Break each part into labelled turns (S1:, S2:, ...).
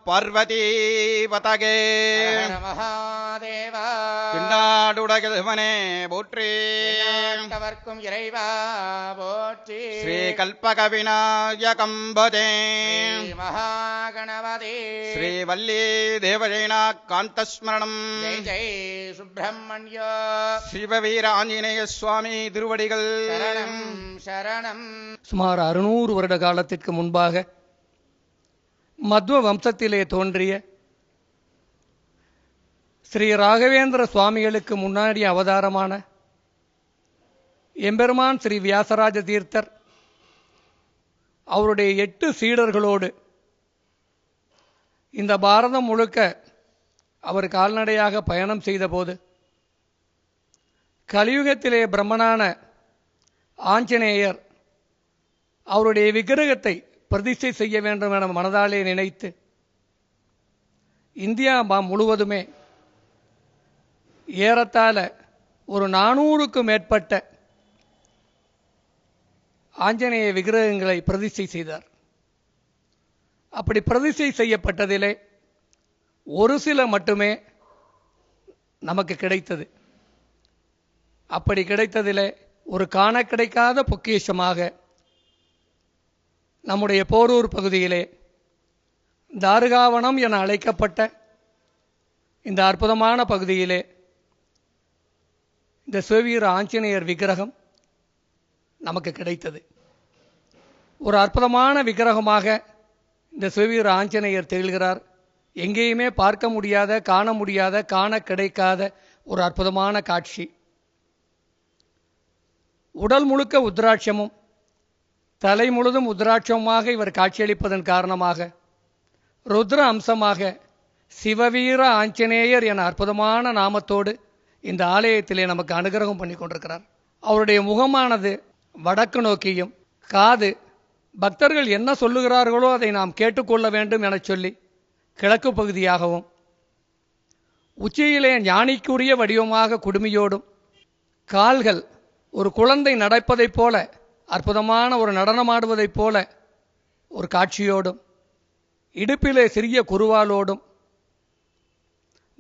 S1: பார்வதி பதகே
S2: மகாதேவா
S1: பின்னாடுடகில்மனே போற்றி
S2: தவர்க்கும் இறைவா போற்றி
S1: ஸ்ரீ கல்பக விநாயகம்பதே
S2: மகாகணபதி
S1: ஸ்ரீ வள்ளி தேவஜைனா காந்தஸ்மரணம்
S2: ஜெய் ஜெய் சுப்பிரமணிய
S1: சிவவீர ஆஞ்சநேய சுவாமி திருவடிகள்
S2: சரணம் சரணம்.
S3: சுமார் 600 வருட காலத்திற்கு முன்பாக மத்வ வம்சத்திலே தோன்றிய ஸ்ரீ ராகவேந்திர சுவாமிகளுக்கு முன்னாடி அவதாரமான எம்பெருமான் ஸ்ரீ வியாசராஜ தீர்த்தர் அவருடைய 8 சீடர்களோடு இந்த பாரதம் முழுக்க அவர் கால்நடையாக பயணம் செய்தபோது கலியுகத்திலே பிரம்மனான ஆஞ்சநேயர் அவருடைய விக்கிரகத்தை பிரதிஷ்டை செய்ய வேண்டும் என மனதாலே நினைத்து இந்தியா முழுவதுமே ஏறத்தாழ ஒரு 400க்கும் மேற்பட்ட ஆஞ்சநேய விக்கிரகங்களை பிரதிஷ்டை செய்தார். அப்படி பிரதிஷ்டை செய்யப்பட்டதிலே ஒரு சில மட்டுமே நமக்கு கிடைத்தது. அப்படி கிடைத்ததிலே ஒரு காண கிடைக்காத பொக்கிஷமாக நம்முடைய போரூர் பகுதியிலே தாருகாவனம் என அழைக்கப்பட்ட இந்த அற்புதமான பகுதியிலே இந்த சிவவீர ஆஞ்சநேயர் விக்கிரகம் நமக்கு கிடைத்தது. ஒரு அற்புதமான விக்கிரகமாக இந்த சிவவீர ஆஞ்சநேயர் திகழ்கிறார். எங்கேயுமே பார்க்க முடியாத, காண முடியாத, காண கிடைக்காத ஒரு அற்புதமான காட்சி. உடல் முழுக்க உத்ராட்சமும் தலை முழுதும் உத்ராட்சமாக இவர் காட்சியளிப்பதன் காரணமாக ருத்ர அம்சமாக சிவவீர ஆஞ்சநேயர் என அற்புதமான நாமத்தோடு இந்த ஆலயத்திலே நமக்கு அனுகிரகம் பண்ணி கொண்டிருக்கிறார். அவருடைய முகமானது வடக்கு நோக்கியும், காது பக்தர்கள் என்ன சொல்லுகிறார்களோ அதை நாம் கேட்டுக்கொள்ள வேண்டும் என சொல்லி கிழக்கு பகுதியாகவும், உச்சியிலே ஞானிக்குரிய வடிவமாக குடுமியோடும், கால்கள் ஒரு குழந்தை நடப்பதைப் போல அற்புதமான ஒரு நடனமாடுவதைப் போல ஒரு காட்சியோடும், இடுப்பிலே சிறிய குருவாலோடும்,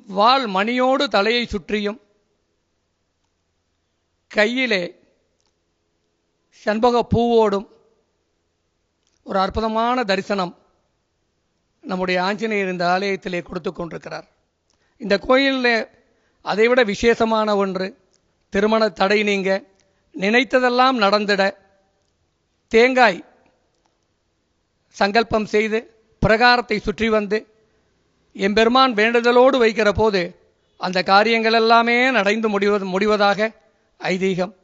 S3: வால் மணியோடு தலையை சுற்றியும், கையிலே செண்பக பூவோடும் ஒரு அற்புதமான தரிசனம் நம்முடைய ஆஞ்சநேயர் இந்த ஆலயத்திலே கொடுத்து கொண்டிருக்கிறார். இந்த கோயிலில் அதைவிட விசேஷமான ஒன்று, திருமண தடை நீங்க, நினைத்ததெல்லாம் நடந்திட தேங்காய் சங்கல்பம் செய்து பிரகாரத்தை சுற்றி வந்து எம்பெருமான் வேண்டுதலோடு வைக்கிற போது அந்த காரியங்கள் எல்லாமே நடந்து முடிவதாக ஐதீகம்.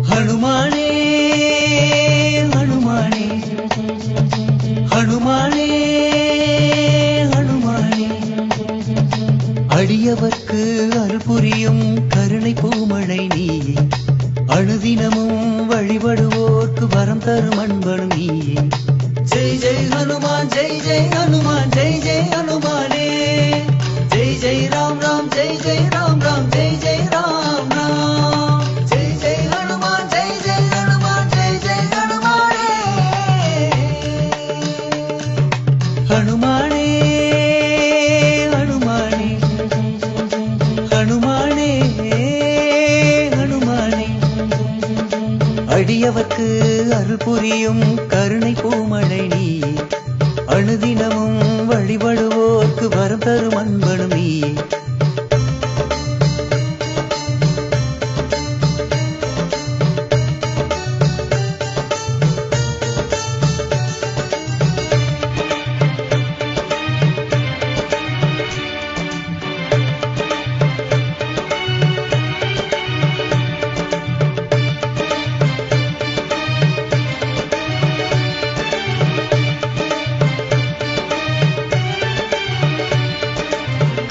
S4: ஹனுமானே ஹனுமானே ஹனுமானே ஹனுமானே, அடியவர்க்கு அருள் புரியும் கருணை பூமழை நீயே, அணுதினமும் வழிபடுவோர்க்கு வரம் தரும் அன்பனும் நீயே. ஜெய் ஜெய் ஹனுமான், ஜெய் ஜெய் ஹனுமான், ஜெய் ஜெய் ஹனுமானே, ஜெய் ஜெய் ராம் ராம், ஜெய் ஜெய் ராம் ராம், ஜெய் ஜெய் ராம் ராம், ஜெய் ஜெய் ஹனுமான், ஜெய் ஜெய் ஹனுமான், ஜெய் ஜெய் ஹனுமானே. ஹனுமானே ஹனுமானே ஹனுமானே ஹனுமானே, அடியவர்க்கு அருள் புரியும் கருணை பூமழை நீயே, அணுதினமும் வழிபடுவோர்க்கு வரம் தரும் அன்பனும் நீயே.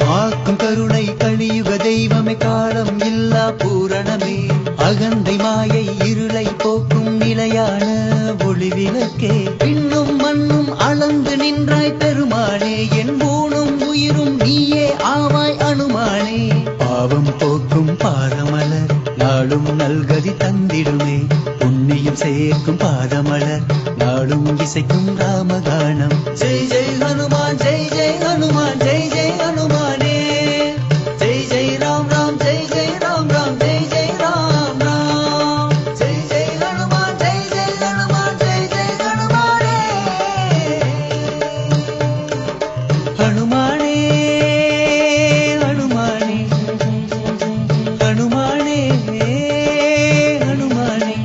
S4: காக்கும் கருணை கலியுக தெய்வமே, காலம் இல்லா பூரணமே, அகந்தை மாயை இருளை போக்கும் நில நிலையான ஒளி விளக்கே விண்ணும் மண்ணும் அளந்து நின்றாய் பெருமானே என் ஊனும் உயிரும் நீயே ஆவாய் அனுமானே பாவம் போக்கும் பாதமலர் நாளும் நல்கதி தந்திடுமே புண்ணியம் சேர்க்கும் பாதமலர் நாளும் இசைக்கும் ராமகானம் ஜெய் ஜெய் ஹனுமான் ஜெய் ஜெய் ஹனுமான் ஜெய் ஜெய் ஹனுமானே ஜெய் ஜெய் ராம் ராம் ஜெய் ஜெய் ராம் ராம் ஜெய் ஜெய் ராம் ராம் ஜெய் ஜெய் ஹனுமான் ஜெய் ஜெய் ஹனுமான் ஜெய் ஜெய் ஹனுமானே ஹனுமானே ஹனுமானே ஹனுமானே ஹனுமானே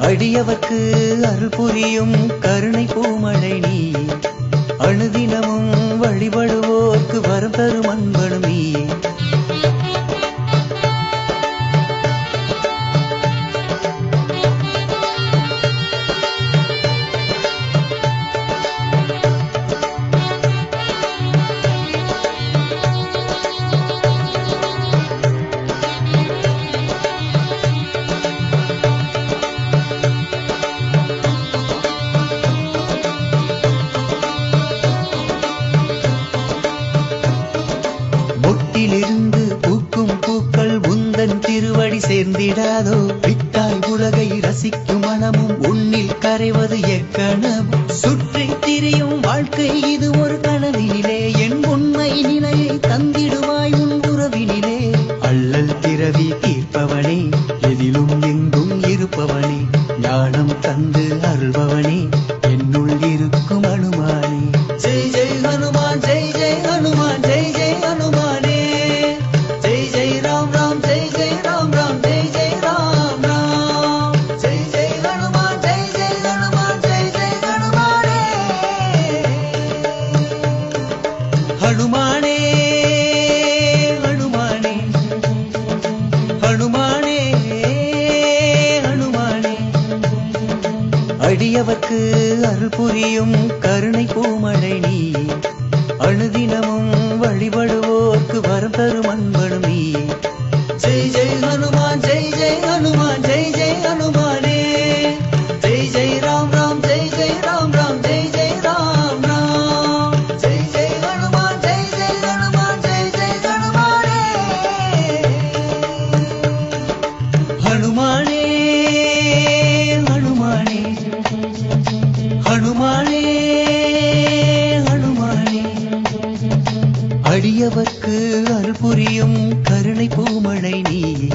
S4: அடியவர்க்கு அருள் புரியும் கருணை பூமழை நீ அணுதினமும் வழிபடுவோர்க்கு வரம் தரும் அன்பனும் நீயே மொட்டிலிருந்து பூக்கும் பூக்கள் உந்தன் திருவடி சேர்ந்திடாதோ விட்டாய் உலகை ரசிக்கும் மனமும் உன்னில் கரைவது எக்கணமும் சுற்றி திரியும் வாழ்க்கை இது ஒரு கனவினிலே என் உண்மை நிலையை தந்திடுவாய் உன் உறவினிலே அல்லல் பிறவி தீர்ப்பவனே எதிலும் எங்கும் இருப்பவனே ஞானம் தந்து அருள்பவனே என்னுள் இருக்கும் அனுமானே ஜெய் ஜெய் ஹனுமான் ஜெய் ஜெய் ஹனுமான் ஜெய் ஜெய் ஹனுமானே ஜெய் ஜெய் ராம் ராம் ஜெய் ஜெய் ராம் ராம் ஜெய் ஜெய் ராம் ராம் ஜெய் ஜெய் ஹனுமான் ஜெய் ஜெய் ஹனுமான் ஜெய் ஜெய் ஹனுமானே ஹனுமானே ஹனுமானே ஹனுமானே ஹனுமானே அடியவர்க்கு அருள் புரியும் கருணை பூமழை நீ அணுதினமும் வழிபடுவோர்க்கு வரம் தரும் அன்பனும் நீ ஜெய் ஜெய் ஹனுமான் ஜெய் ஜெய் ஹனுமான் ஜெய் ஜெய் ஹனுமானே ஜெய் ஜெய் ராம் ராம் ஜெய் ஜெய் ராம் ராம் ஜெய் ஜெய் ராம் ராம் ஜெய் ஜெய் ஹனுமான் ஜெய் ஜெய் ஹனுமான் ஜெய் ஜெய் ஹனுமானே ஹனுமானே ஹனுமானே ஹனுமானே ஹனுமானே அடியவர்க்கு அருள் புரியும் கருணை பூமழை நீயே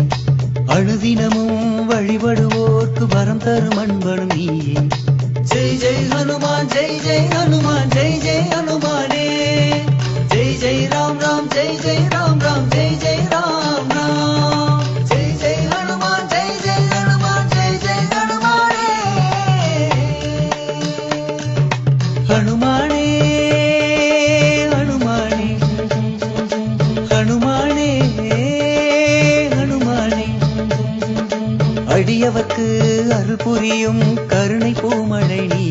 S4: அணுதினமும் வழிபடுவோர்க்கு வரம் தரும் அன்பனும் நீயே ஜெய் ஜெய் ஹனுமான் ஜெய் ஜெய் ஹனுமான் ஜெய் ஜெய் ஹனுமானே ஜெய் ஜெய் ராம் ராம் ஜெய் ஜெய் ராம் ராம் ஜெய் ஜெய் ராம் ராம் ஜெய் ஜெய் ஹனுமான் ஜெய் ஜெய் ஹனுமான் ஜெய் ஜெய் ஹனுமானே ஹனுமானே ஹனுமானே ஹனுமானே ஹனுமானே அடியவர்க்கு அருள் புரியும் கருணை பூமழை நீ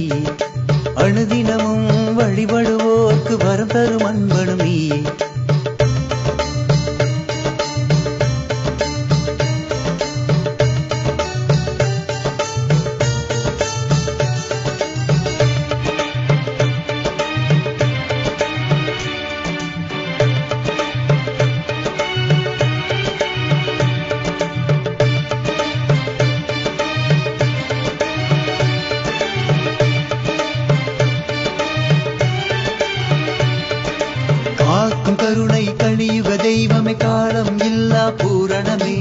S4: அணுதினமும் வழிபடுவோர்க்கு வரம் தரும் அன்பனும் நீயே காக்கும் கருணை கலியுக தெய்வமே காலம் இல்லா பூரணமே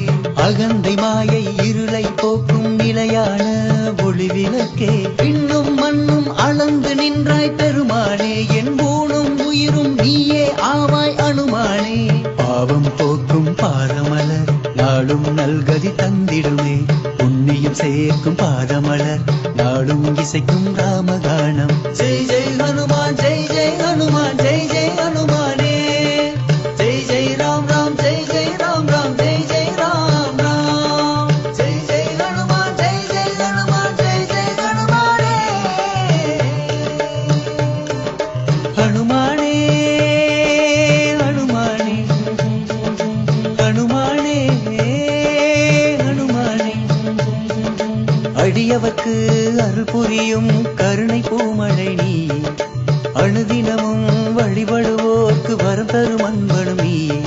S4: அகந்தை மாயை இருளை போக்கும் நிலையான ஒளி விளக்கே விண்ணும் மண்ணும் அளந்து நின்றாய் பெருமானே என் ஊனும் உயிரும் நீயே ஆவாய் அனுமானே பாவம் போக்கும் பாதமலர் நாளும் நல்கதி தந்திடுமே புண்ணியம் சேர்க்கும் பாதமலர் நாளும் இசைக்கும் ராமகானம் ஜெய் ஜெய் ஹனுமான் ஜெய் ஜெய் ஹனுமான் ஜெய் ஜெய் ஹனுமானே ஜெய் ஜெய் ராம் ராம் ஜெய் ஜெய் ராம் ராம் ஜெய் ஜெய் ராம் ராம் ஜெய் ஜெய் ஹனுமான் ஜெய் ஜெய் ஹனுமான் ஜெய் ஜெய் ஹனுமானே ஹனுமானே ஹனுமானே ஹனுமானே ஹனுமானே அடியவர்க்கு அருள் புரியும் கருணை பூமழை நீயே அணுதினமும் வழிபடுவோர்க்கு வரம் தரும் அன்பனும் நீயே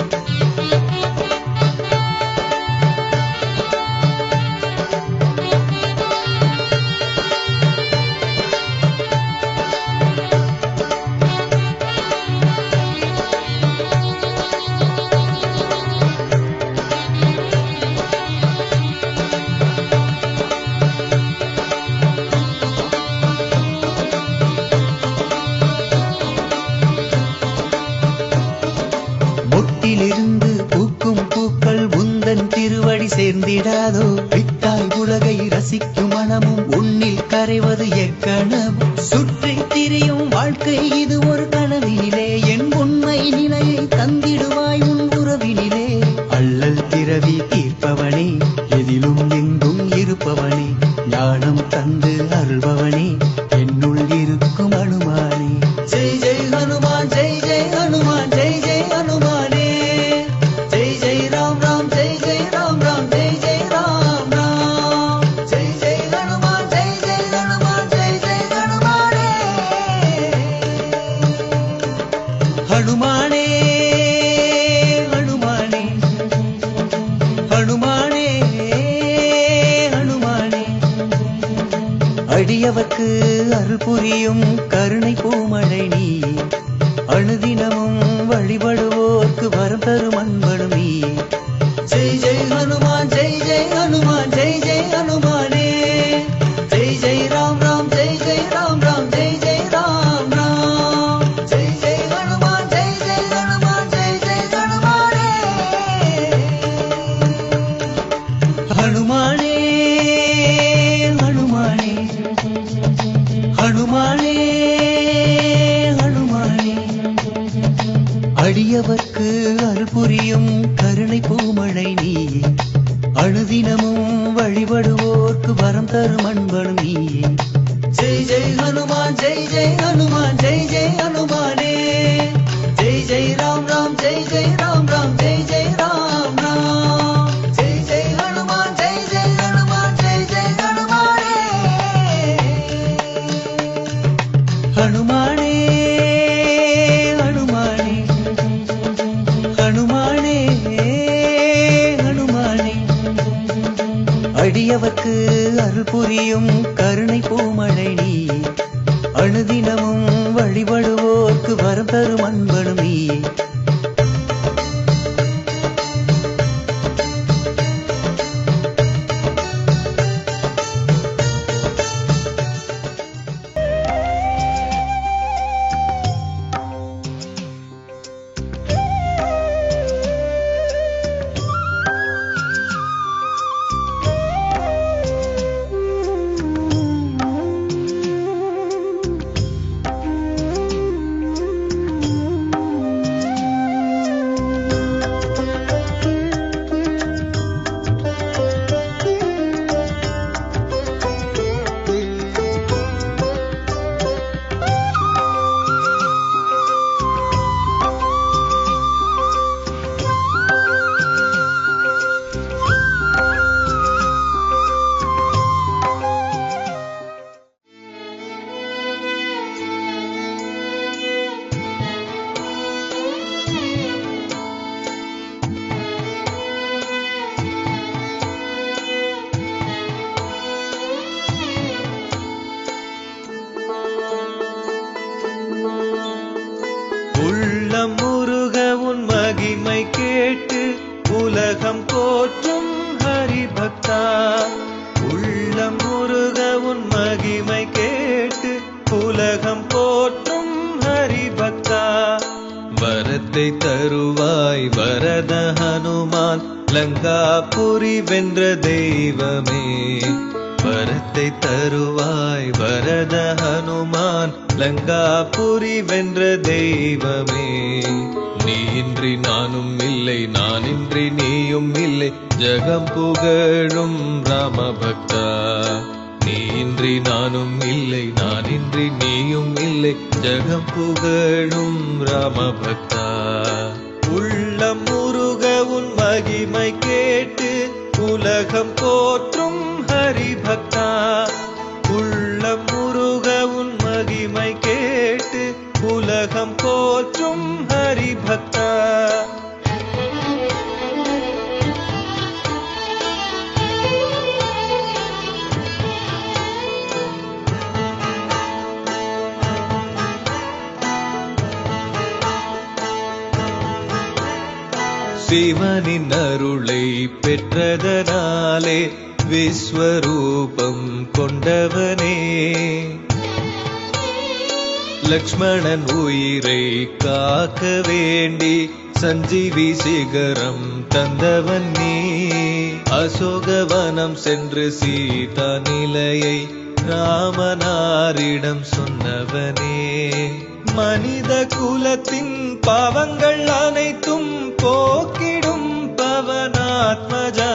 S4: இருந்து பூக்கும் பூக்கள் உந்தன் திருவடி சேர்ந்திடாதோ விட்டாய் உலகை ரசிக்கும் மனமும் உன்னில் கரைவது எக்கணமும் சுற்றி திரியும் வாழ்க்கை இது ஒரு கனவினிலே என் உண்மை நிலையை தந்திடுவாய் உன் உறவினிலே அல்லல் பிறவி தீர்ப்பவனே எதிலும் எங்கும் இருப்பவனே ஞானம் தந்து அருள்பவனே என்னுள் இருக்கும் அனுமானே ஜெய் ஜெய் ஹனுமான் ஜெய் ஜெய் ஹனுமான் ஜெய் ஜெய் ஹனுமானே ஜெய் ஜெய் ராம் ராம் ஜெய் ஜெய் ராம் ராம் ஜெய் ஜெய் ராம் ராம் ஜெய் ஜெய் ஹனுமான் ஜெய் ஜெய் ஹனுமான் ஜெய் ஜெய் ஹனுமானே ஹனுமானே ஹனுமானே ஹனுமானே ஹனுமானே அடியவர்க்கு அருள் புரியும் கருணை பூமழை நீயே அணுதினமும் வழிபடுவோர்க்கு வரம் தரும் அன்பனும் நீயே ஜெய் ஜெய் ஹனுமான் ஜெய் ஜெய் ஹனுமான் ஜெய் ஜெய் ஹனுமானே ஜெய் ஜெய் ராம் ராம் ஜெய் ஜெய் ராம் ராம் ஜெய் ஜெய் ராம் ராம் ஜெய் ஜெய் ஹனுமான் ஜெய் ஜெய் ஹனுமான் ஜெய் ஜெய் ஹனுமானே ஹனுமானே ஹனுமானே ஹனுமானே ஹனுமானே அடியவர்க்கு அருள் புரியும் கருணை பூமழை நீயே அணுதினமும் வழிபடுவோர்க்கு வரம் தரும் அன்பனும் நீயே ஜெய் ஜெய் ஹனுமான் ஜெய் ஜெய் ஹனுமான் ஜெய் ஜெய் ஹனுமானே ஜெய் ஜெய் ராம் ராம் ஜெய் ஜெய் ராம் ராம் ஜெய் ஜெய் ராம் ராம் ஜெய் ஜெய் ஹனுமான் ஜெய் ஜெய் ஹனுமான் ஜெய் ஜெய் ஹனுமானே ஹனுமானே ஹனுமானே ஹனுமானே ஹனுமானே அடியவர்க்கு அருள் புரியும் கருணை பூமழை நீயே அணுதினமும் வழிபடுவோர்க்கு வரம் தரும் அன்பனும் நீயே
S5: உள்ளம் முருக உன் மகிமை கேட்டு உலகம் போற்றும் ஹரிபக்தா உள்ளம் முருக உன் மகிமை கேட்டு உலகம் போற்றும் ஹரிபக்தா வரத்தை தருவாய் வரத ஹனுமான் லங்காபுரி வென்ற தெய்வமே வரத்தை தருவாய் வரத ஹனுமான் லங்காபுரி வென்ற தெய்வமே நீயின்றி நானும் இல்லை நானின்றி நீயும் இல்லை ஜகம் புகழும் ராமபக்தா நீயின்றி நானும் இல்லை நானின்றி நீயும் இல்லை ஜகம் புகழும் ராமபக்தா உள்ளம் முருக உன் மகிமை கேட்டு உலகம் போற்றும் ஹரிபக்தா உள்ளம் முருக உன் மகிமை கேட்டு உலகம் போற்றும் ஹரிபக்தா சிவனின் அருளை பெற்றதனாலே விஸ்வரூபம் கொண்டவனே லக்ஷ்மணன் உயிரை காக்க வேண்டி சஞ்சீவி சிகரம் தந்தவன் நீ அசோகவனம் சென்று சீதா நிலையை ராமனாரிடம் சொன்னவனே மனித குலத்தின் பாவங்கள் அனைத்தும் போக்கிடும் பவனாத்மஜா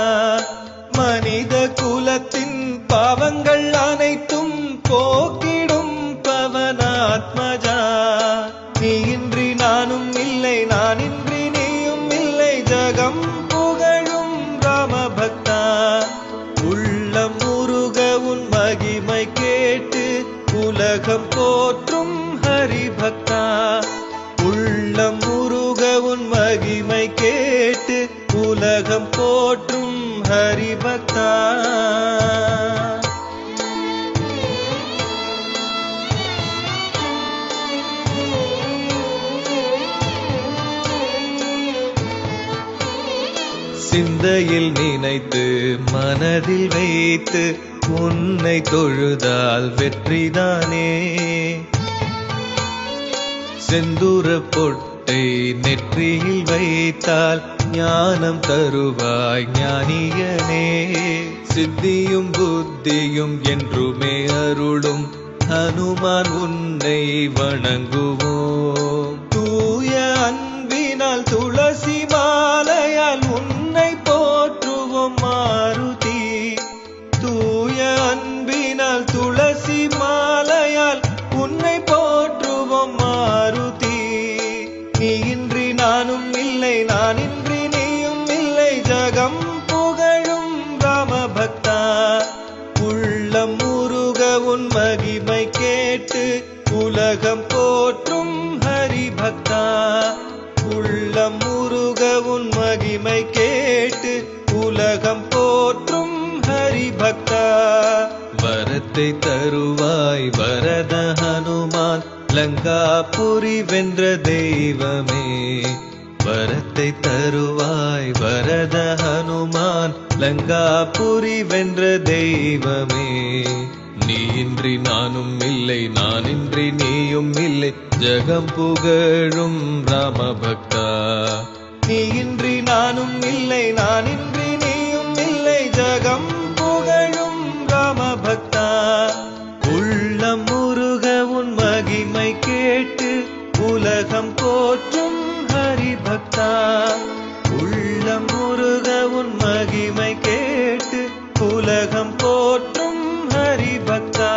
S5: மனித குலத்தின் பாவங்கள் அனைத்தும் போக்கிடும் பவனாத்மஜா நீ இன்றி நானும் இல்லை நான் இன்றி நீயும் இல்லை ஜகம் புகழும் ராமபக்தா உள்ளம் முருக உன் மகிமை கேட்டு உலகம் போற்றும் ஹரிபக்தா உள்ளம் முருக உன் மகிமை கேட்டு உலகம் போற்றும் ஹரிபக்தா சிந்தையில் நினைத்து மனதில் வைத்து உன்னை தொழுதால் வெற்றிதானே செந்தூர பொட்டை நெற்றியில் வைத்தால் ஞானம் தருவாய் ஞானியனே சித்தியும் புத்தியும் என்றுமே அருளும் ஹனுமான் உன்னை வணங்குவோம் தூய அன்பினால் துளசி மாலையால் உன்னை போற்றுவோம் மாருதி தூய அன்பினால் துளசி மாலையால் உன்னை போற்றுவோம் மாருதி நீ இன்றி நானும் இல்லை நான் இன்றி நீயும் இல்லை ஜகம் புகழும் ராமபக்தா உள்ளம் முருக உன் மகிமை கேட்டு உலகம் போற்றும் ஹரிபக்தா உள்ளம் முருக உன் மகிமை கேட்டு உலகம் போற்றும் ஹரிபக்தா வரத்தை தருவாய் வரத ஹனுமான் லங்காபுரி வென்ற தெய்வமே வரத்தை தருவாய் வரத ஹனுமான் லங்காபுரி வென்ற தெய்வமே நீ இன்றி நானும் இல்லை நான் இன்றி நீயும் இல்லை ஜகம் புகழும் ராமபக்தா நீ இன்றி நானும் இல்லை நான் இன்றி நீயும் இல்லை ஜகம் புகழும் ராமபக்தா உள்ளம் முருக உன் மகிமை கேட்டு உலகம் போற்றும் ஹரிபக்தா உள்ளம் முருக உன் மகிமை கேட்டு உலகம் போற்றும் ஹரிபக்தா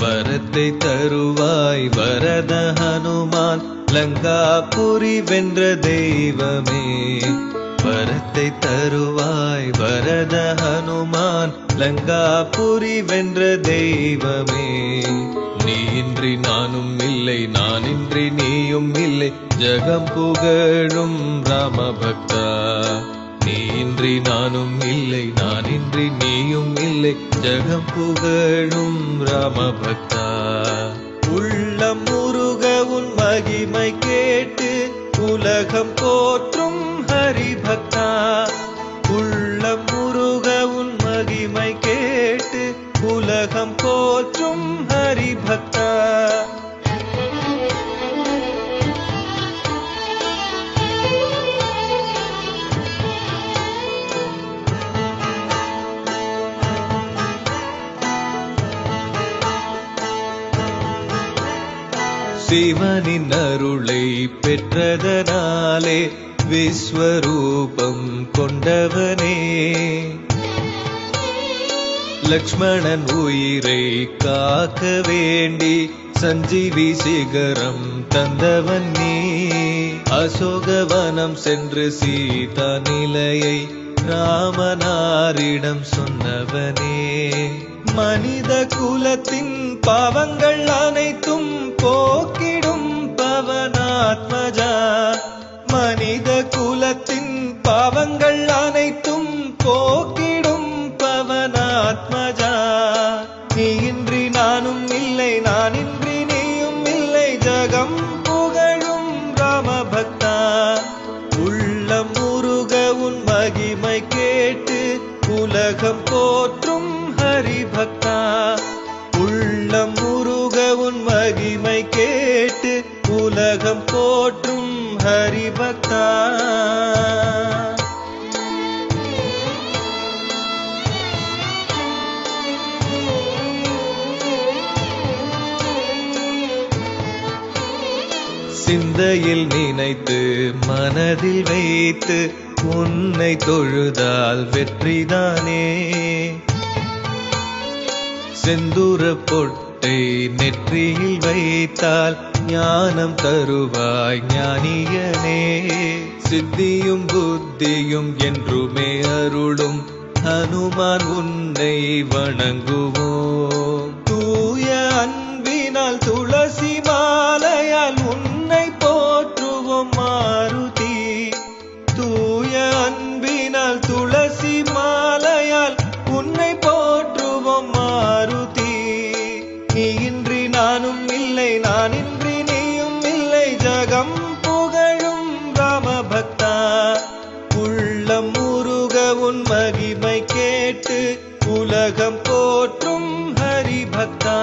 S5: வரத்தை தருவாய் வரத ஹனுமான் லங்காபுரி வென்ற தெய்வமே வரத்தை தருவாய் வரத ஹனுமான் லங்காபுரி வென்ற தெய்வமே நீ இன்றி நானும் இல்லை நான் இன்றி நீயும் இல்லை ஜகம் புகழும் ராமபக்தா நீ இன்றி நானும் இல்லை நான் இன்றி நீயும் இல்லை ஜகம் புகழும் ராமபக்தா உள்ளம் முருக உன் மகிமை கேட்டு உலகம் போற்றும் ஹரிபக்தா உள்ளம் முருக உன் மகிமை கேட்டு உலகம் போற்றும் ஹரிபக்தா சிவனின் அருளை பெற்றதனாலே விஸ்வரூபம் கொண்டவனே லக்ஷ்மணன் உயிரை காக்க வேண்டி சஞ்சீவி சிகரம் தந்தவன் நீ அசோகவனம் சென்று சீதா நிலையை ராமனாரிடம் சொன்னவனே. மனித குலத்தின் பாவங்கள் அனைத்தும் போக்கிடும் பவனாத்மஜா. மனித குலத்தின் பாவங்கள் அனைத்தும் போக்கிடும் பவனாத்மஜா. நீ இன்றி நானும் இல்லை, நான் இன்றி நீயும் இல்லை, ஜகம் புகழும் ராமபக்தா. உள்ளம் உருக உன் மகிமை கேட்டு உலகம் போற்றும் ஹரிபக்தா. உள்ளம் உருக உன் மகிமை கேட்டு உலகம் போற்றும் ஹரிபக்தா. சிந்தையில் நினைத்து மனதில் வைத்து உன்னை தொழுதால் வெற்றிதானே. செந்தூர பொட்டை நெற்றியில் வைத்தால் ஞானம் தருவாய் ஞானியனே. சித்தியும் புத்தியும் என்றுமே அருளும் ஹனுமான் உன்னை வணங்குவோம். தூய அன்பினால் துளசி மாலையால் உன்னை போற்றுவோம் மாருதி. தூய அன்பினால் துளசி மாலையால் உன்னை போற்றுவோம் மாருதி. நீ இன்றி நானும் இல்லை, நான் இன்றி நீயும் இல்லை, ஜகம் புகழும் ராமபக்தா. உள்ளம் முருக உன் மகிமை கேட்டு உலகம் போற்றும் ஹரிபக்தா.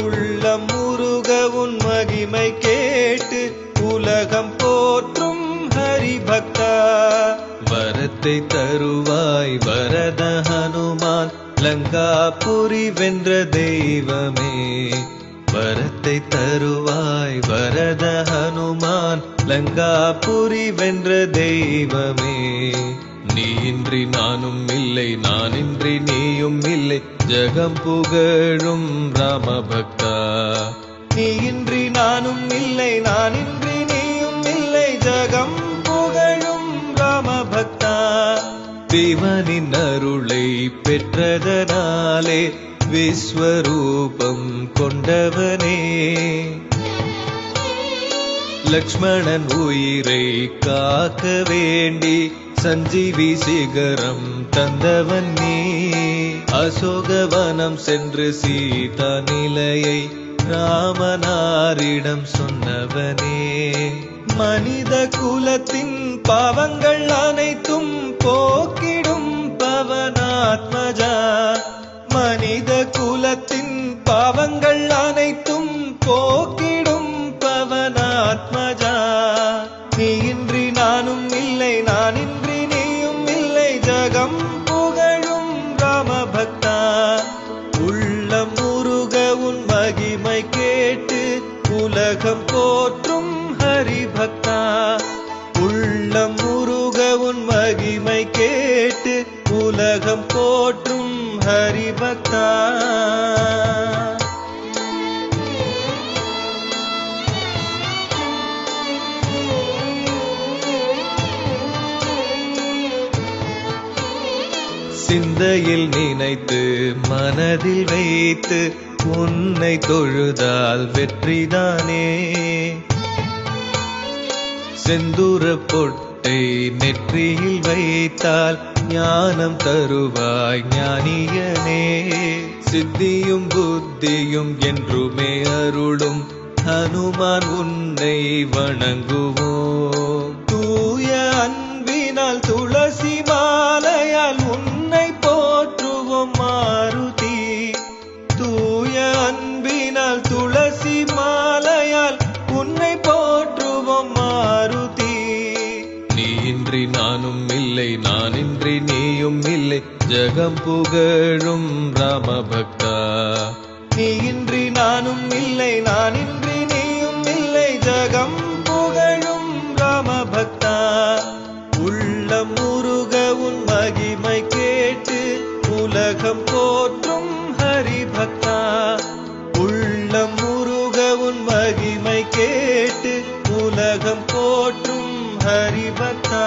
S5: உள்ளம் முருக உன் மகிமை கேட்டு உலகம் போற்றும் ஹரிபக்தா. வரத்தை தருவாய் வரத ஹனுமான், லங்காபுரி வென்ற தெய்வமே. வரத்தை தருவாய் வரத ஹனுமான், லங்காபுரி வென்ற தெய்வமே. நீ இன்றி நானும் இல்லை, நான் இன்றி நீயும் இல்லை, ஜகம் புகழும் ராமபக்தா. நீ இன்றி நானும் இல்லை, நான் இன்றி நீயும் இல்லை, ஜகம் புகழும் ராமபக்தா. சிவனின் அருளை பெற்றதனாலே விஸ்வரூபம் கொண்டவனே. லக்ஷ்மணன் உயிரை காக்க வேண்டி சஞ்சீவி சிகரம் தந்தவன் நீ. அசோகவனம் சென்று சீதா நிலையை ராமனாரிடம் சொன்னவனே. மனித குலத்தின் பாவங்கள் அனைத்தும் போக்கிடும் பவனாத்மஜா. மனித குலத்தின் பாவங்கள் அனைத்தும் போக்கிடும் பவனாத்மஜா. நீ இன்றி நானும் இல்லை, நான் இன்றி நீயும் இல்லை, ஜகம் புகழும் ராமபக்தா. உள்ளம் முருக உன் மகிமை கேட்டு உலகம் போற்றும் ஹரிபக்தா. உள்ளம் முருக உன் மகிமை கேட்டு உலகம் போற்றும் ஹரிபக்தா. சிந்தையில் நினைத்து மனதில் வைத்து உன்னை தொழுதால் வெற்றிதானே. செந்தூர பொட்டை நெற்றியில் வைத்தால் ஞானம் தருவாய் ஞானியனே. சித்தியும் புத்தியும் என்றுமே அருளும் ஹனுமான் உன்னை வணங்குவோம். தூய அன்பினால் துளசி மாலையால் உன்னை போற்றுவோம் மாருதி. தூய அன்பினால் துளசி மாலையால் உன்னை போற்றுவோம் மாருதி. நீ இன்றி நானும் இல்லை, நான் இன்றி நீயும் இல்லை, ஜகம் புகழும் ராமபக்தா. நீ இன்றி நானும் இல்லை, நான் இன்றி நீயும் இல்லை, ஜகம் புகழும் ராமபக்தா. உள்ளம் முருக உன் மகிமை கேட்டு உலகம் போற்றும் ஹரிபக்தா. உள்ளம் முருக உன் மகிமை கேட்டு உலகம் போற்றும் ஹரிபக்தா.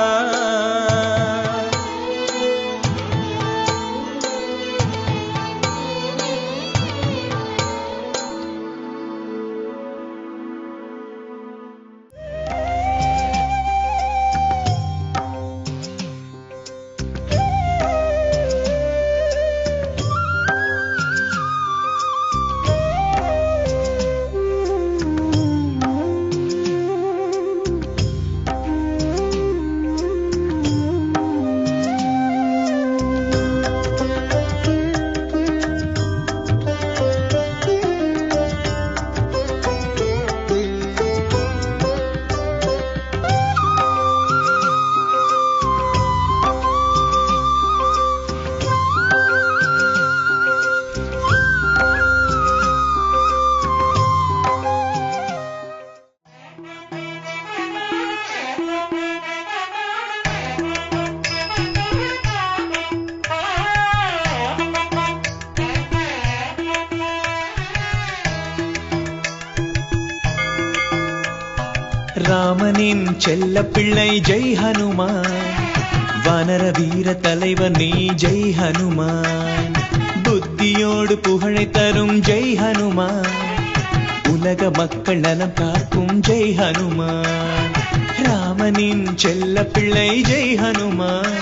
S5: ராமனின் செல்ல பிள்ளை ஜெய் ஹனுமான், வானர வீர தலைவர் நீ ஜெய் ஹனுமான், புத்தியோடு புகழை தரும் ஜெய் ஹனுமான், உலக மக்கள் நலம் காக்கும் ஜெய் ஹனுமான். ராமனின் செல்ல பிள்ளை ஜெய் ஹனுமான்,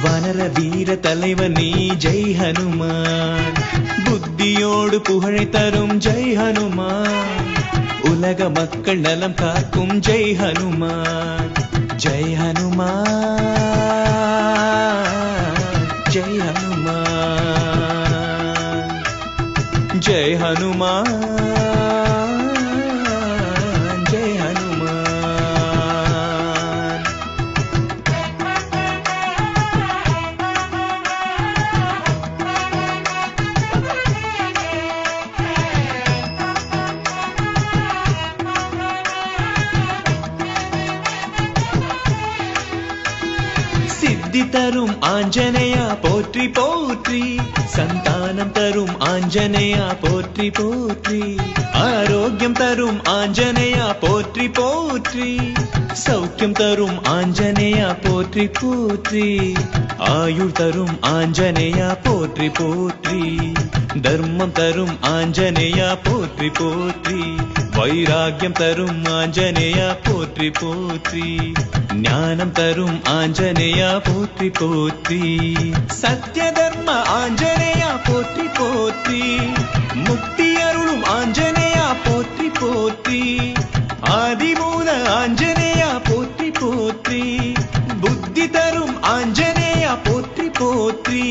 S5: வானர வீர தலைவர் நீ ஜெய் ஹனுமான், புத்தியோடு புகழை தரும் ஜெய் ஹனுமான், உலக மக்கள் நலம் காக்கும் ஜெய் ஹனுமான். ஜெய் ஹனுமான், ஜெய் ஹனுமான், ஜெய் ஹனுமான், ஜெய் ஹனுமான். சித்தி தரும் ஆஞ்சநேயா போற்றி போற்றி, சந்தானம் தரும் ஆஞ்சநேயா போற்றி போற்றி, ஆரோக்கியம் தரும் ஆஞ்சநேயா போற்றி போற்றி, சௌக்கியம் தரும் ஆஞ்சநேயா போற்றி போற்றி, ஆயுள் தரும் ஆஞ்சநேயா போற்றி போற்றி, தர்மம் தரும் ஆஞ்சநேயா போற்றி போற்றி, வைராக்கியம் தரும் ஆஞ்சநேயா போற்றி போற்றி, ஞானம் தரும் ஆஞ்சநேயா போற்றி போற்றி, சத்ய தர்ம ஆஞ்சநேயா போற்றி போற்றி, முக்தி அருளும் ஆஞ்சநேயா போற்றி போற்றி, ஆதிமூல ஆஞ்சநேயா போற்றி போற்றி, புத்தி தரும் ஆஞ்சநேயா போற்றி போற்றி,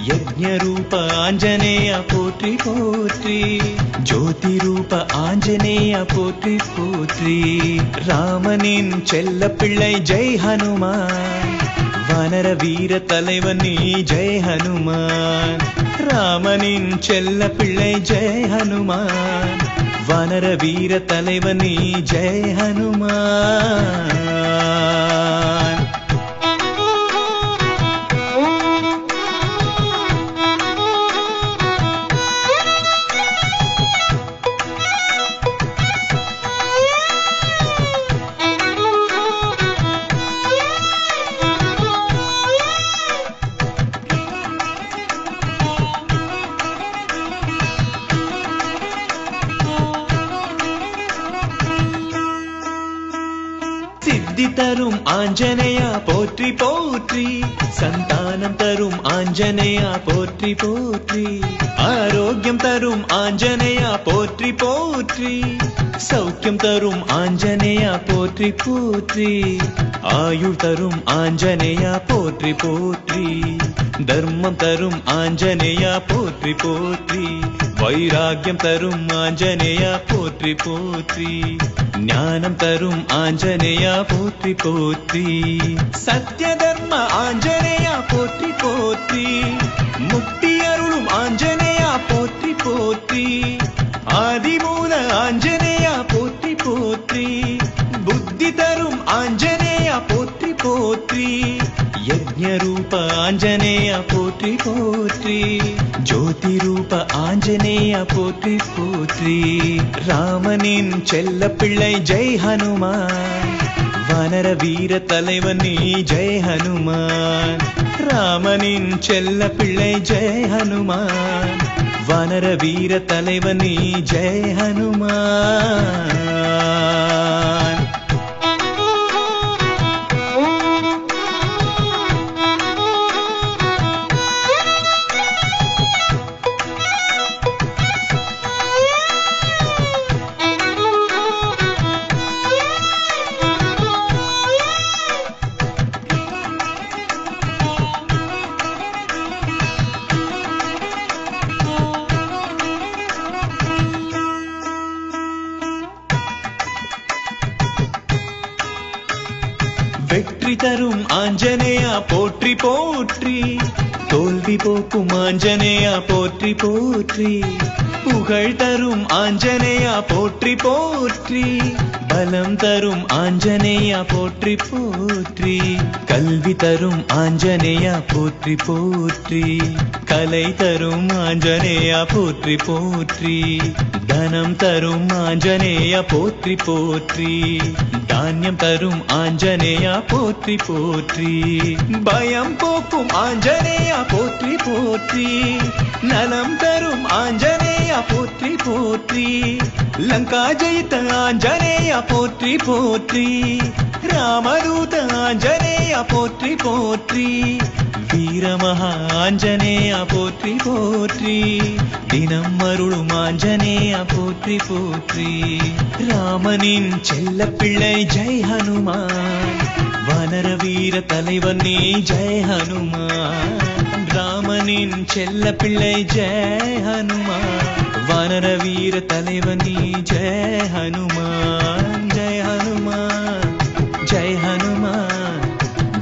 S5: யஜ்ஞ ரூப ஆஞ்சநேயா போற்றி போற்றி, ஜோதி ரூப ஆஞ்சநேயா போற்றி போற்றி. ராமனின் செல்ல பிள்ளை ஜெய் ஹனுமான், வானர வீர தலைவன் நீ ஜெய் ஹனுமான். ராமனின் செல்ல பிள்ளை ஜெய் ஹனுமான், வானர வீர தலைவன் நீ ஜெய் ஹனுமான். சித்தி தரும் ஆஞ்சநேயா போற்றி போற்றி, சந்தானம் தரும் ஆஞ்சநேயா போற்றி போற்றி, ஆரோக்கியம் தரும் ஆஞ்சநேயா போற்றி போற்றி, சௌக்கியம் தரும் ஆஞ்சநேயா போற்றி போற்றி, ஆயுள் தரும் ஆஞ்சநேயா போற்றி போற்றி, தர்மம் தரும் ஆஞ்சநேயா போற்றி போற்றி, வைராக்கியம் தரும் ஆஞ்சநேயா போற்றி போற்றி, ஞானம் தரும் ஆஞ்சநேயா போற்றி போற்றி, சத்ய தர்ம ஆஞ்சநேயா போற்றி போற்றி, முக்தி அருளும் ஆஞ்சநேயா போற்றி போற்றி, ஆதிமூல ஆஞ்சநேயா போற்றி போற்றி, புத்தி தரும் ஆஞ்சநேயா போற்றி போற்றி, யஜ்ஞ ரூப ஆஞ்சநேயா போற்றி போற்றி, ஜோதி ரூப ஆஞ்சநேயா போற்றி போற்றி. ராமனின் செல்ல பிள்ளை ஜெய் ஹனுமான், வானர வீர தலைவன் நீ ஜெய் ஹனுமான். ராமனின் செல்ல பிள்ளை ஜெய் ஹனுமான், வானர வீர தலைவன் நீ ஜெய் ஹனுமான். வெற்றி தரும் ஆஞ்சநேயா போற்றி போற்றி, தோல்வி போக்கும் ஆஞ்சநேயா போற்றி போற்றி, புகழ் தரும் ஆஞ்சநேயா போற்றி போற்றி, பலம் தரும் ஆஞ்சநேயா போற்றி போற்றி, கல்வி தரும் ஆஞ்சநேயா போற்றி போற்றி, கலை தரும் ஆஞ்சநேயா போற்றி போற்றி, தனம் தரும் ஆஞ்சநேயா போற்றி போற்றி, தானியம் தரும் ஆஞ்சநேயா போற்றி போற்றி பயம் போக்கும் ஆஞ்சநேயா போற்றி போற்றி நலம் தரும் ஆஞ்சநேயா போற்றி போற்றி லங்கா ஜெயித்த ஆஞ்சநேயா போற்றி போற்றி ராமதூத ஆஞ்சநேயா போற்றி போற்றி வீரமகா ஆஞ்சநேயா போற்றி போற்றி தினம் அருளும் ஆஞ்சநேயா போற்றி போற்றி ராமனின் செல்ல பிள்ளை ஜெய் ஹனுமான் வானர வீர தலைவன் நீ ஜெய் ஹனுமான் ராமனின் செல்ல பிள்ளை ஜெய் ஹனுமான் வானர வீர தலைவன் நீ ஜெய் ஹனுமான் ஜெய் ஹனுமான் ஜெய் ஹனுமான்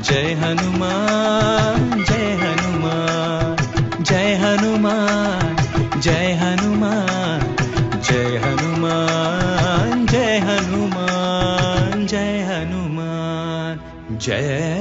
S5: ஜெய் ஹனுமான் ஜெய் ஹனுமான் ஜெய் ஹனுமான் ஜெய் ஹனுமான் ஜெய் ஹனுமான் ஜெய் ஹனுமான் ஜெய் ஹனுமான் ஜெய்